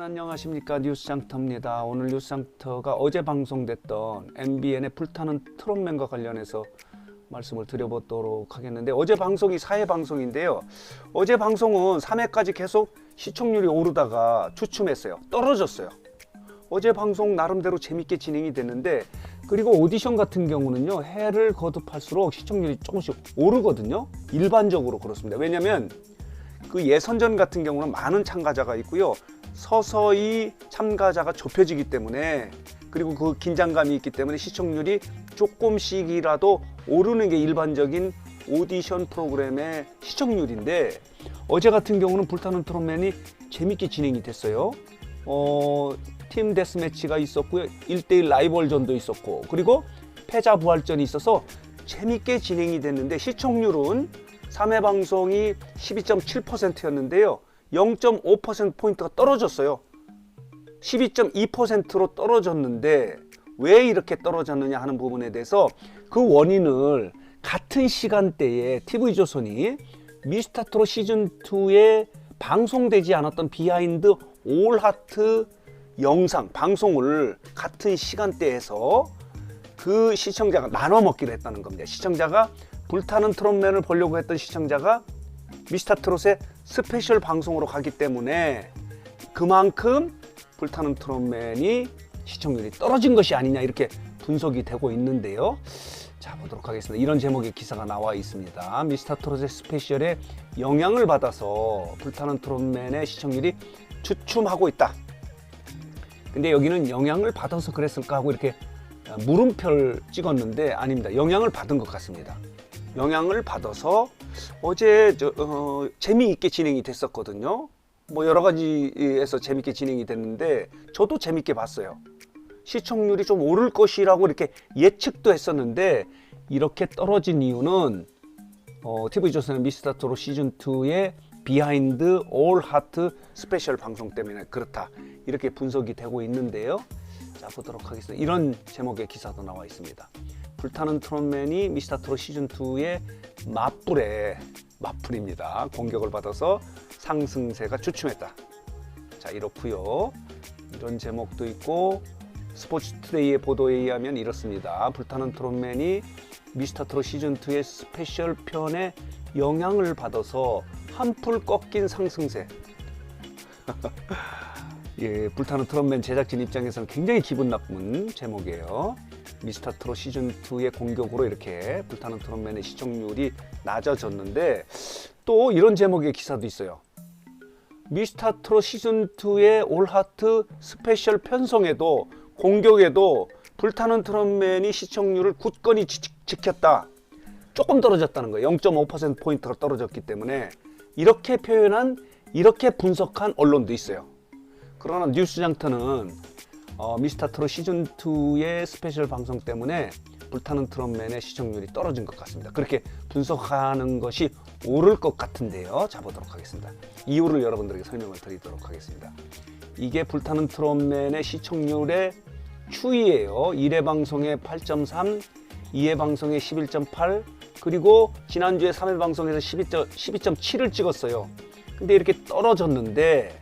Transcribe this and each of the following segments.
안녕하십니까, 뉴스장터입니다. 오늘 뉴스장터가 어제 방송됐던 MBN의 불타는 트롯맨과 관련해서 말씀을 드려보도록 하겠는데, 어제 방송이 4회 방송인데요. 어제 방송은 3회까지 계속 시청률이 오르다가 주춤했어요. 떨어졌어요. 어제 방송 나름대로 재밌게 진행이 됐는데, 그리고 오디션 같은 경우는요, 해를 거듭할수록 시청률이 조금씩 오르거든요. 일반적으로 그렇습니다. 왜냐면 그 예선전 같은 경우는 많은 참가자가 있고요, 서서히 참가자가 좁혀지기 때문에, 그리고 그 긴장감이 있기 때문에 시청률이 조금씩이라도 오르는 게 일반적인 오디션 프로그램의 시청률인데, 어제 같은 경우는 불타는 트롯맨이 재밌게 진행이 됐어요. 팀 데스매치가 있었고요, 1대1 라이벌전도 있었고, 그리고 패자 부활전이 있어서 재밌게 진행이 됐는데, 시청률은 3회 방송이 12.7%였는데요 0.5%포인트가 떨어졌어요. 12.2%로 떨어졌는데 왜 이렇게 떨어졌느냐 하는 부분에 대해서 그 원인을 같은 시간대에 TV조선이 미스터트롯 시즌2에 방송되지 않았던 비하인드 올 하트 영상 방송을 같은 시간대에서 그 시청자가 나눠 먹기로 했다는 겁니다. 시청자가 불타는 트롯맨을 보려고 했던 시청자가 미스터트롯의 스페셜 방송으로 가기 때문에 그만큼 불타는 트롯맨이 시청률이 떨어진 것이 아니냐, 이렇게 분석이 되고 있는데요. 자, 보도록 하겠습니다. 이런 제목의 기사가 나와 있습니다. 미스터트롯의 스페셜에 영향을 받아서 불타는 트롯맨의 시청률이 주춤하고 있다. 근데 여기는 영향을 받아서 그랬을까 하고 이렇게 물음표를 찍었는데 아닙니다. 영향을 받은 것 같습니다. 영향을 받아서 어제 재미있게 진행이 됐었거든요. 뭐 여러 가지에서 재미있게 진행이 됐는데 저도 재미있게 봤어요. 시청률이 좀 오를 것이라고 이렇게 예측도 했었는데, 이렇게 떨어진 이유는 TV조선의 미스터트롯 시즌2의 비하인드 올 하트 스페셜 방송 때문에 그렇다, 이렇게 분석이 되고 있는데요. 자, 보도록 하겠습니다. 이런 제목의 기사도 나와 있습니다. 불타는 트롯맨이 미스터트롯 시즌2의 맞불입니다. 공격을 받아서 상승세가 주춤했다. 자, 이렇고요. 이런 제목도 있고, 스포츠투데이의 보도에 의하면 이렇습니다. 불타는 트롯맨이 미스터트롯 시즌2의 스페셜 편에 영향을 받아서 한풀 꺾인 상승세. 예, 불타는 트롯맨 제작진 입장에서는 굉장히 기분 나쁜 제목이에요. 미스터트롯 시즌2의 공격으로 이렇게 불타는 트롯맨의 시청률이 낮아졌는데, 또 이런 제목의 기사도 있어요. 미스터트롯 시즌2의 올하트 스페셜 편성에도 공격에도 불타는 트롯맨이 시청률을 굳건히 지켰다. 조금 떨어졌다는 거예요. 0.5%포인트가 떨어졌기 때문에. 이렇게 표현한, 이렇게 분석한 언론도 있어요. 그러나 뉴스장터는 미스터트롯 시즌2의 스페셜 방송 때문에 불타는 트롯맨의 시청률이 떨어진 것 같습니다. 그렇게 분석하는 것이 옳을 것 같은데요. 자, 보도록 하겠습니다. 이유를 여러분들에게 설명을 드리도록 하겠습니다. 이게 불타는 트롯맨의 시청률의 추이예요. 1회 방송에 8.3, 2회 방송에 11.8, 그리고 지난주에 3회 방송에서 12.7을 찍었어요. 근데 이렇게 떨어졌는데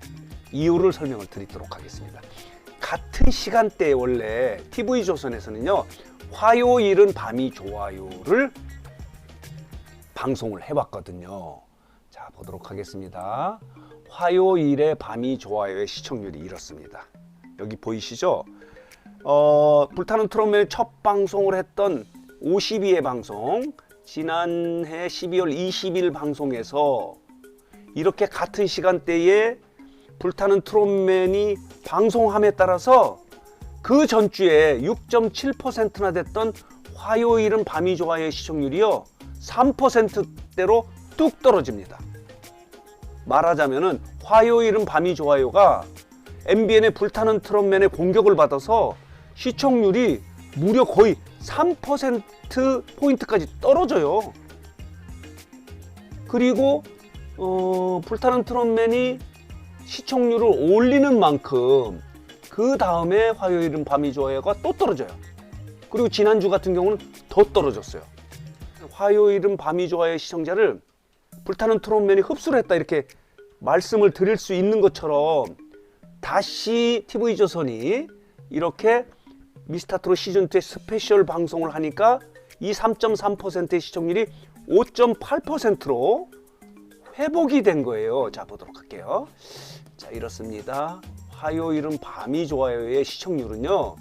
이유를 설명을 드리도록 하겠습니다. 같은 시간대에 원래 TV조선에서는요, 화요일은 밤이 좋아요를 방송을 해왔거든요. 자, 보도록 하겠습니다. 화요일에 밤이 좋아요의 시청률이 이렇습니다. 여기 보이시죠? 불타는 트롯맨 첫 방송을 했던 52회 방송, 지난해 12월 20일 방송에서 이렇게 같은 시간대에 불타는 트롯맨이 방송함에 따라서 그 전주에 6.7%나 됐던 화요일은 밤이 좋아요의 시청률이요 3%대로 뚝 떨어집니다. 말하자면은 화요일은 밤이 좋아요가 MBN의 불타는 트롯맨의 공격을 받아서 시청률이 무려 거의 3%포인트까지 떨어져요. 그리고 불타는 트롯맨이 시청률을 올리는 만큼 그 다음에 화요일은 밤이 좋아요가 또 떨어져요. 그리고 지난주 같은 경우는 더 떨어졌어요. 화요일은 밤이 좋아요 시청자를 불타는 트롯맨이 흡수를 했다, 이렇게 말씀을 드릴 수 있는 것처럼 다시 TV조선이 이렇게 미스터트롯 시즌2의 스페셜 방송을 하니까 이 3.3%의 시청률이 5.8%로 회복이 된 거예요. 자, 보도록 할게요. 자, 이렇습니다. 화요일은 밤이 좋아요의 시청률은요,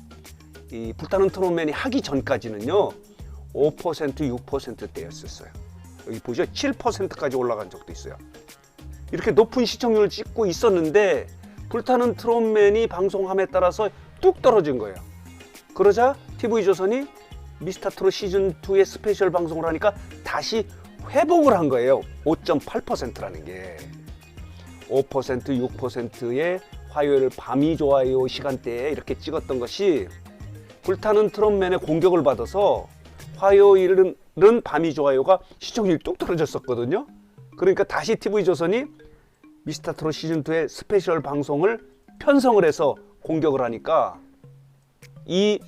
이 불타는 트롯맨이 하기 전까지는요 5%, 6%대였었어요. 여기 보죠, 7%까지 올라간 적도 있어요. 이렇게 높은 시청률을 찍고 있었는데 불타는 트롯맨이 방송함에 따라서 뚝 떨어진 거예요. 그러자 TV조선이 미스터트롯 시즌2의 스페셜 방송을 하니까 다시 회복을 한 거예요. 5.8%라는 게 5%, 6%의 화요일 밤이 좋아요 시간대에 이렇게 찍었던 것이 불타는 트롯맨의 공격을 받아서 화요일은 밤이 좋아요가 시청률이 뚝 떨어졌었거든요. 그러니까 다시 TV조선이 미스터트롯 시즌2의 스페셜 방송을 편성을 해서 공격을 하니까 이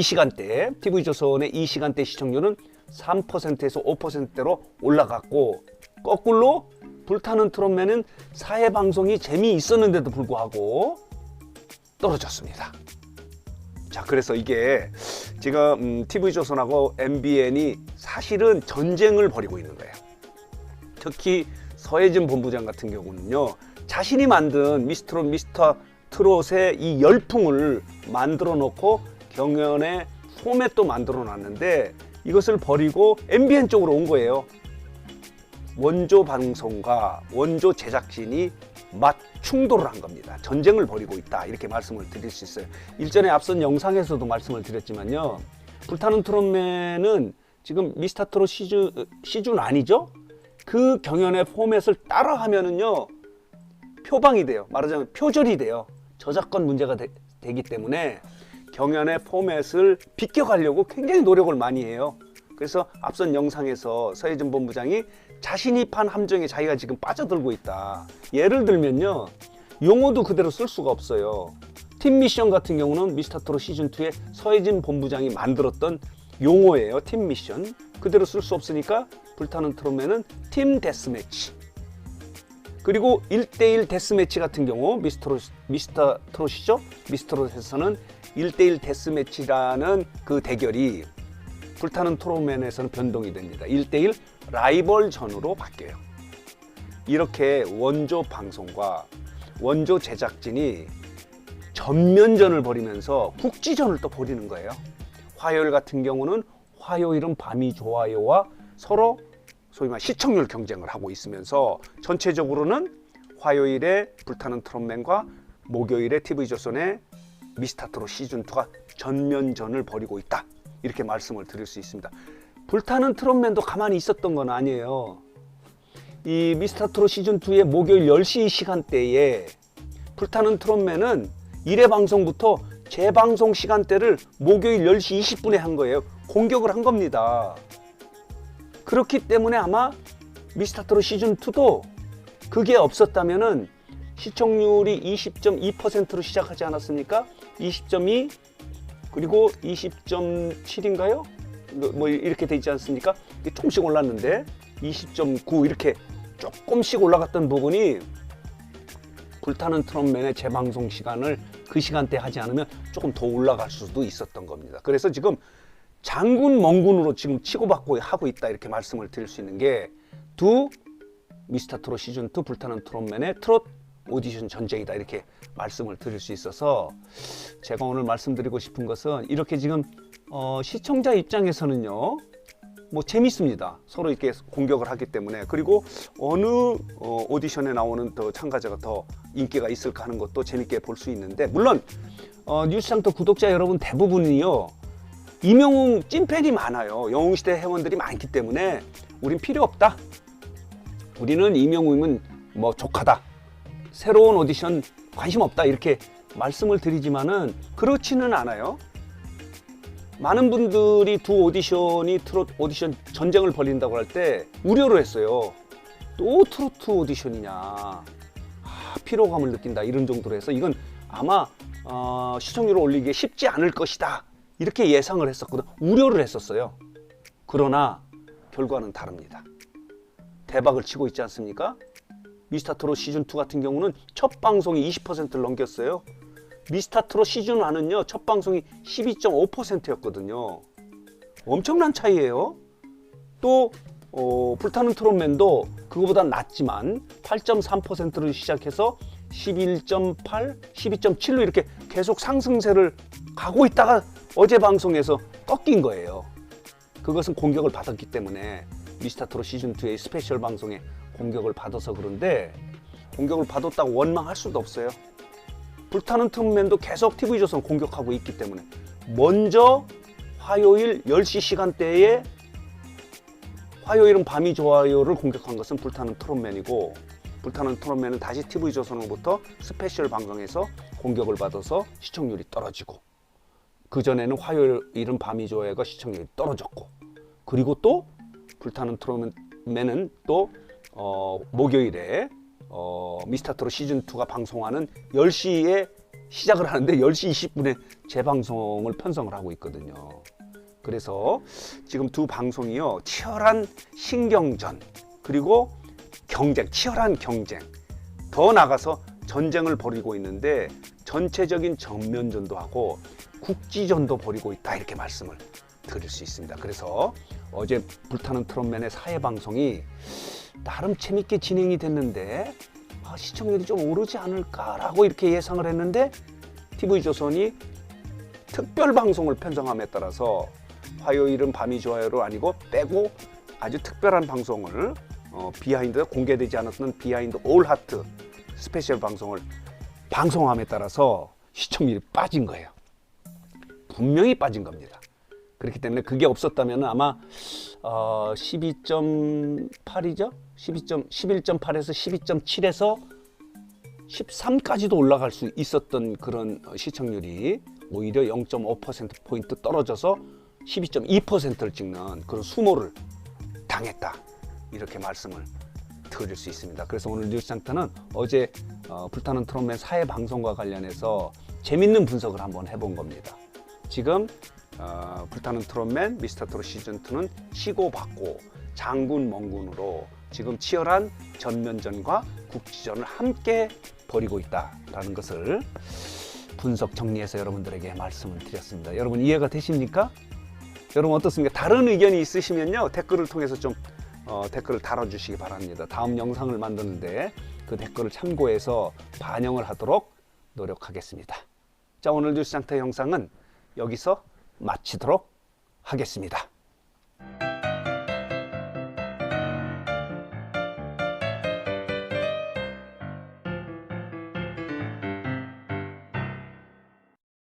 시간대, TV조선의 이 시간대 시청률은 3%에서 5%대로 올라갔고, 거꾸로 불타는 트롯맨은 사회 방송이 재미있었는데도 불구하고 떨어졌습니다. 자, 그래서 이게 지금 TV조선하고 MBN이 사실은 전쟁을 벌이고 있는 거예요. 특히 서혜진 본부장 같은 경우는요, 자신이 만든 미스터트롯의 이 열풍을 만들어 놓고 경연의 포맷도 만들어 놨는데 이것을 버리고 MBN 쪽으로 온 거예요. 원조 방송과 원조 제작진이 맞충돌을 한 겁니다. 전쟁을 벌이고 있다, 이렇게 말씀을 드릴 수 있어요. 일전에 앞선 영상에서도 말씀을 드렸지만요, 불타는 트롯맨은 지금 미스터트롯 시즌 아니죠? 그 경연의 포맷을 따라 하면은요 표방이 돼요. 말하자면 표절이 돼요. 저작권 문제가 되기 때문에 경연의 포맷을 비껴가려고 굉장히 노력을 많이 해요. 그래서 앞선 영상에서 서혜진 본부장이 자신이 판 함정에 자기가 지금 빠져들고 있다. 예를 들면요, 용어도 그대로 쓸 수가 없어요. 팀 미션 같은 경우는 미스터트롯 시즌2에 서혜진 본부장이 만들었던 용어예요. 팀 미션 그대로 쓸 수 없으니까 불타는 트롯맨은 팀 데스매치, 그리고 1대1 데스매치 같은 경우 미스터트롯이죠. 미스터트롯에서는 1대1 데스매치라는 그 대결이 불타는 트롯맨에서는 변동이 됩니다. 1대1 라이벌전으로 바뀌어요. 이렇게 원조 방송과 원조 제작진이 전면전을 벌이면서 국지전을 또 벌이는 거예요. 화요일 같은 경우는 화요일은 밤이 좋아요와 서로 소위 말 시청률 경쟁을 하고 있으면서 전체적으로는 화요일에 불타는 트롯맨과 목요일에 TV조선의 미스터트롯 시즌2가 전면전을 벌이고 있다, 이렇게 말씀을 드릴 수 있습니다. 불타는 트롯맨도 가만히 있었던 건 아니에요. 이 미스터트롯 시즌2의 목요일 10시 시간대에 불타는 트롯맨은 1회 방송부터 재방송 시간대를 목요일 10시 20분에 한 거예요. 공격을 한 겁니다. 그렇기 때문에 아마 미스터트롯 시즌2도 그게 없었다면은 시청률이 20.2%로 시작하지 않았습니까? 20.2 그리고 20.7인가요? 뭐 이렇게 돼 있지 않습니까? 조금씩 올랐는데 20.9 이렇게 조금씩 올라갔던 부분이 불타는 트롯맨의 재방송 시간을 그 시간대 하지 않으면 조금 더 올라갈 수도 있었던 겁니다. 그래서 지금 장군 멍군으로 지금 치고받고 하고 있다, 이렇게 말씀을 드릴 수 있는 게 두 미스터트롯 시즌2 불타는 트롯맨의 트롯 오디션 전쟁이다, 이렇게 말씀을 드릴 수 있어서 제가 오늘 말씀드리고 싶은 것은 이렇게 지금 시청자 입장에서는요 뭐 재밌습니다. 서로 이렇게 공격을 하기 때문에. 그리고 어느 오디션에 나오는 더 참가자가 더 인기가 있을까 하는 것도 재밌게 볼 수 있는데, 물론 뉴스장터 구독자 여러분 대부분이요 이명웅 찐팬이 많아요. 영웅시대 회원들이 많기 때문에 우린 필요 없다, 우리는 이명웅이면 뭐 족하다, 새로운 오디션 관심 없다, 이렇게 말씀을 드리지만은 그렇지는 않아요. 많은 분들이 두 오디션이 트롯 오디션 전쟁을 벌린다고 할 때 우려를 했어요. 또 트로트 오디션이냐, 피로감을 느낀다, 이런 정도로 해서 이건 아마 시청률을 올리기 쉽지 않을 것이다, 이렇게 예상을 했었거든. 우려를 했었어요. 그러나 결과는 다릅니다. 대박을 치고 있지 않습니까? 미스터트롯 시즌2 같은 경우는 첫 방송이 20%를 넘겼어요. 미스터트롯 시즌1은요 첫 방송이 12.5%였거든요. 엄청난 차이예요. 또 불타는 트롯맨도 그거보다 낮지만 8.3%를 시작해서 11.8, 12.7로 이렇게 계속 상승세를 가고 있다가 어제 방송에서 꺾인 거예요. 그것은 공격을 받았기 때문에 미스터트롯 시즌2의 스페셜 방송에 공격을 받아서 그런데 공격을 받았다고 원망할 수도 없어요. 불타는 트롯맨도 계속 TV조선 공격하고 있기 때문에 먼저 화요일 10시 시간대에 화요일은 밤이 좋아요를 공격한 것은 불타는 트롯맨이고 불타는 트롯맨은 다시 TV조선으로부터 스페셜 방송에서 공격을 받아서 시청률이 떨어지고 그전에는 화요일은 밤이 좋아요가 시청률이 떨어졌고 그리고 또 불타는 트롯맨은 또 목요일에 미스터트롯 시즌2가 방송하는 10시에 시작을 하는데 10시 20분에 재방송을 편성을 하고 있거든요. 그래서 지금 두 방송이요 치열한 신경전 그리고 경쟁, 치열한 경쟁 더 나가서 전쟁을 벌이고 있는데 전체적인 전면전도 하고 국지전도 벌이고 있다 이렇게 말씀을 드릴 수 있습니다. 그래서 어제 불타는 트롯맨의 사회 방송이 나름 재밌게 진행이 됐는데 시청률이 좀 오르지 않을까라고 이렇게 예상을 했는데 TV조선이 특별 방송을 편성함에 따라서 화요일은 밤이 좋아요로 아니고 빼고 아주 특별한 방송을 비하인드 공개되지 않았던 비하인드 올 하트 스페셜 방송을 방송함에 따라서 시청률이 빠진 거예요. 분명히 빠진 겁니다. 그렇기 때문에 그게 없었다면 아마 12.8이죠? 11.8에서 12.7에서 13까지도 올라갈 수 있었던 그런 시청률이 오히려 0.5%포인트 떨어져서 12.2%를 찍는 그런 수모를 당했다. 이렇게 말씀을 드릴 수 있습니다. 그래서 오늘 뉴스장터는 어제 불타는 트롯맨 사회 방송과 관련해서 재밌는 분석을 한번 해본 겁니다. 지금 불타는 트롯맨 미스터트롯 시즌2는 치고받고 장군 멍군으로 지금 치열한 전면전과 국지전을 함께 벌이고 있다라는 것을 분석 정리해서 여러분들에게 말씀을 드렸습니다. 여러분 이해가 되십니까? 여러분 어떻습니까? 다른 의견이 있으시면요 댓글을 통해서 좀 댓글을 달아주시기 바랍니다. 다음 영상을 만드는데 그 댓글을 참고해서 반영을 하도록 노력하겠습니다. 자, 오늘 뉴스장터 영상은 여기서 마치도록 하겠습니다.